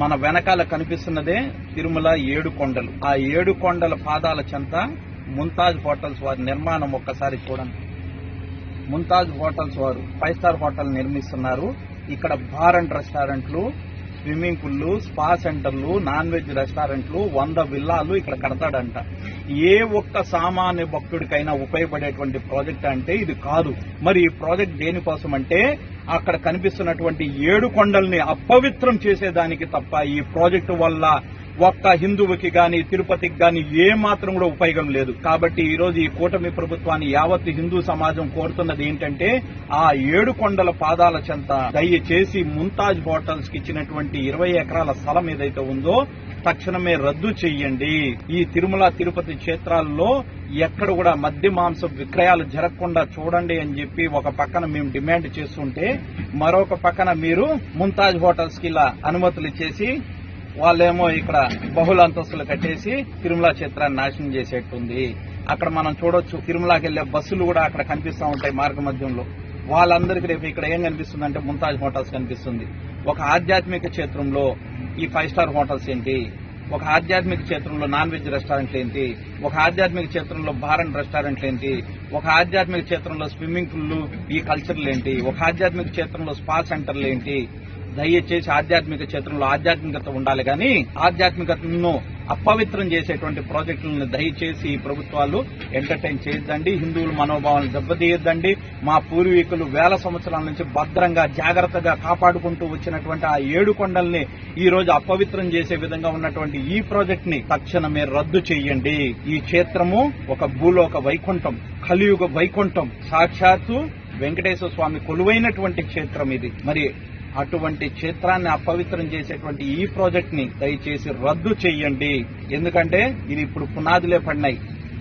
మన వెనకాల కనిపిస్తున్నదే తిరుమల 7 కొండలు. ఆ 7 కొండల పాదాల చెంత ముంతాజ్ హోటల్స్ వారి నిర్మాణం ఒక్కసారి చూడండి. ముంతాజ్ హోటల్స్ వారు 5 స్టార్ హోటల్ నిర్మిస్తున్నారు. ఇక్కడ బార్ అండ్ రెస్టారెంట్లు, స్విమ్మింగ్ పూల్లు, స్పా సెంటర్లు, నాన్ వెజ్ రెస్టారెంట్లు, 100 విల్లాలు ఇక్కడ కడతాడంట. ఏ ఒక్క సామాన్య భక్తుడికైనా ఉపయోగపడేటువంటి ప్రాజెక్ట్ అంటే ఇది కాదు. మరి ఈ ప్రాజెక్ట్ దేనికోసం అంటే అక్కడ కనిపిస్తున్నటువంటి 7 కొండల్ని అపవిత్రం చేసేదానికి తప్ప ఈ ప్రాజెక్టు వల్ల ఒక్క హిందువుకి గాని తిరుపతికి గాని ఏ మాత్రం కూడా ఉపయోగం లేదు. కాబట్టి ఈ రోజు ఈ కూటమి ప్రభుత్వాన్ని యావత్ హిందూ సమాజం కోరుతున్నది ఏంటంటే ఆ 7 కొండల పాదాల చెంత దయచేసి ముంతాజ్ హోటల్స్ కి ఇచ్చినటువంటి 20 ఎకరాల స్థలం ఏదైతే ఉందో తక్షణమే రద్దు చెయ్యండి. ఈ తిరుమల తిరుపతి క్షేత్రాల్లో ఎక్కడ కూడా మద్య మాంసం విక్రయాలు జరగకుండా చూడండి అని చెప్పి ఒక పక్కన మేము డిమాండ్ చేస్తుంటే మరొక పక్కన మీరు ముంతాజ్ హోటల్స్ కి ఇలా అనుమతులు ఇచ్చేసి వాళ్ళేమో ఇక్కడ బహుళ అంతస్తులు కట్టేసి తిరుమల క్షేత్రాన్ని నాశనం చేసేట్టుంది. అక్కడ మనం చూడొచ్చు తిరుమలకి వెళ్లే బస్సులు కూడా అక్కడ కనిపిస్తూ ఉంటాయి మార్గ మధ్యంలో. వాళ్ళందరికీ రేపు ఇక్కడ ఏం కనిపిస్తుందంటే ముంతాజ్ హోటల్స్ కనిపిస్తుంది. ఒక ఆధ్యాత్మిక క్షేత్రంలో ఈ 5 స్టార్ హోటల్స్ ఏంటి, ఒక ఆధ్యాత్మిక క్షేత్రంలో నాన్ వెజ్ రెస్టారెంట్లు ఏంటి, ఒక ఆధ్యాత్మిక క్షేత్రంలో బార్ అండ్ రెస్టారెంట్లు ఏంటి, ఒక ఆధ్యాత్మిక క్షేత్రంలో స్విమ్మింగ్ పూల్లు ఈ కల్చర్లు ఏంటి, ఒక ఆధ్యాత్మిక క్షేత్రంలో స్పా సెంటర్లు ఏంటి. దయచేసి ఆధ్యాత్మిక క్షేత్రంలో ఆధ్యాత్మికత ఉండాలి కానీ ఆధ్యాత్మికతను అపవిత్రం చేసేటువంటి ప్రాజెక్టులను దయచేసి ప్రభుత్వాలు ఎంటర్టైన్ చేయొద్దండి. హిందువుల మనోభావాలను దెబ్బతీయొద్దండి. మా పూర్వీకులు వేల సంవత్సరాల నుంచి భద్రంగా జాగ్రత్తగా కాపాడుకుంటూ వచ్చినటువంటి ఆ 7 కొండల్ని ఈ రోజు అపవిత్రం చేసే విధంగా ఉన్నటువంటి ఈ ప్రాజెక్ట్ ని తక్షణమే రద్దు చేయండి. ఈ క్షేత్రము ఒక భూలోక వైకుంఠం, కలియుగ వైకుంఠం, సాక్షాత్తు వెంకటేశ్వర స్వామి కొలువైనటువంటి క్షేత్రం ఇది. మరి అటువంటి క్షేత్రాన్ని అపవిత్రం చేసేటువంటి ఈ ప్రాజెక్ట్ ని దయచేసి రద్దు చేయండి. ఎందుకంటే ఇది ఇప్పుడు పునాదులే పడినాయి,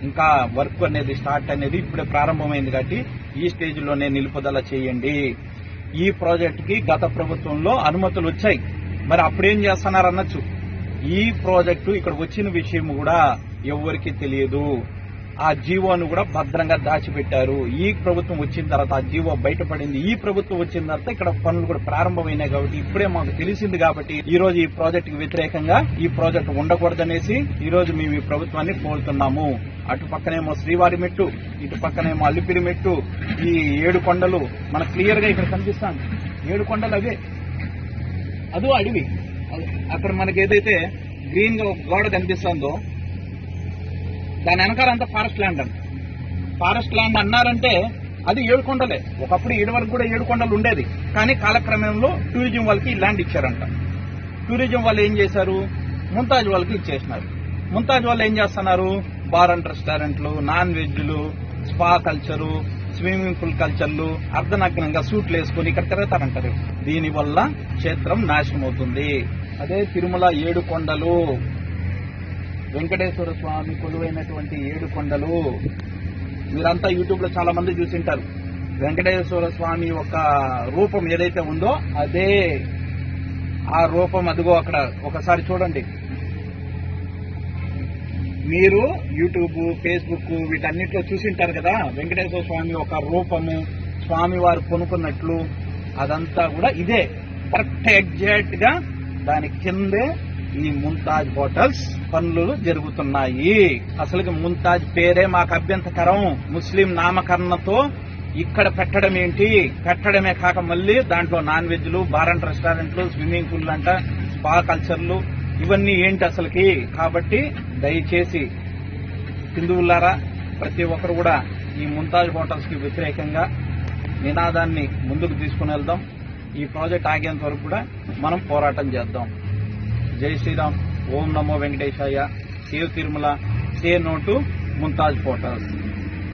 ఇంకా వర్క్ అనేది స్టార్ట్ అనేది ఇప్పుడే ప్రారంభమైంది కాబట్టి ఈ స్టేజ్ లోనే నిలుపుదల చేయండి. ఈ ప్రాజెక్ట్ కి గత ప్రభుత్వంలో అనుమతులు వచ్చాయి, మరి అప్పుడేం చేస్తున్నారు అనొచ్చు. ఈ ప్రాజెక్టు ఇక్కడ వచ్చిన విషయం కూడా ఎవరికీ తెలియదు. ఆ జీవోను కూడా భద్రంగా దాచిపెట్టారు. ఈ ప్రభుత్వం వచ్చిన తర్వాత ఆ జీవో బయటపడింది. ఈ ప్రభుత్వం వచ్చిన తర్వాత ఇక్కడ పనులు కూడా ప్రారంభమైనాయి కాబట్టి ఇప్పుడే మాకు తెలిసింది. కాబట్టి ఈ రోజు ఈ ప్రాజెక్టుకి వ్యతిరేకంగా ఈ ప్రాజెక్టు ఉండకూడదనేసి ఈ రోజు మేము ఈ ప్రభుత్వాన్ని కోరుతున్నాము. అటు పక్కనేమో శ్రీవారి మెట్టు, ఇటు పక్కనేమో అల్లిపిరి మెట్టు, ఈ 7 కొండలు మనకు క్లియర్ గా ఇక్కడ కనిపిస్తాను. 7 కొండలు అవే, అదో అడవి. అక్కడ మనకి ఏదైతే గ్రీన్ గా గోడ కనిపిస్తుందో దాని వెనకాలంతా ఫారెస్ట్ ల్యాండ్ అంట. ఫారెస్ట్ ల్యాండ్ అన్నారంటే అది 7 కొండలే. ఒకప్పుడు 7 వరకు కూడా 7 కొండలు ఉండేది, కానీ కాలక్రమంలో టూరిజం వాళ్ళకి ఈ ల్యాండ్ ఇచ్చారంట. టూరిజం వాళ్ళు ఏం చేశారు, ముంతాజ్ వాళ్ళకి ఇచ్చేసినారు. ముంతాజ్ వాళ్ళు ఏం చేస్తున్నారు, బార్ అండ్ రెస్టారెంట్లు, నాన్ వెజ్లు, స్పా కల్చరు, స్విమ్మింగ్ పూల్ కల్చర్లు, అర్ధనగ్నంగా సూట్లు వేసుకుని ఇక్కడ తిరుగుతారంటారు. దీనివల్ల క్షేత్రం నాశనం అవుతుంది. అదే తిరుమల 7 కొండలు, వెంకటేశ్వర స్వామి కొలువైనటువంటి 7 కొండలు. మీరంతా యూట్యూబ్ లో చాలా మంది చూసింటారు. వెంకటేశ్వర స్వామి ఒక రూపం ఏదైతే ఉందో అదే ఆ రూపం, అదిగో అక్కడ ఒకసారి చూడండి. మీరు యూట్యూబ్, ఫేస్బుక్ వీటన్నిటిలో చూసింటారు కదా, వెంకటేశ్వర స్వామి ఒక రూపము, స్వామి వారు కొనుక్కున్నట్లు అదంతా కూడా ఇదే కరెక్ట్ ఎగ్జాక్ట్ గా దాని కిందే ఈ ముంతాజ్ హోటల్స్ పనులు జరుగుతున్నాయి. అసలు ముంతాజ్ పేరే మాకు అభ్యంతకరం. ముస్లిం నామకరణతో ఇక్కడ పెట్టడం ఏంటి, పెట్టడమే కాక మళ్ళీ దాంట్లో నాన్ వెజ్లు, బార్ అండ్ రెస్టారెంట్లు, స్విమ్మింగ్ పూల్ అంట, స్పా కల్చర్లు, ఇవన్నీ ఏంటి అసలుకి. కాబట్టి దయచేసి హిందువులారా ప్రతి ఒక్కరు కూడా ఈ ముంతాజ్ హోటల్స్ కి వ్యతిరేకంగా నినాదాన్ని ముందుకు తీసుకుని వెళ్దాం. ఈ ప్రాజెక్ట్ ఆగేంత వరకు కూడా మనం పోరాటం చేద్దాం. జై శ్రీరామ్, ఓం నమో వెంకటేశాయ, save Tirumala, say no to Mumtaz hotels.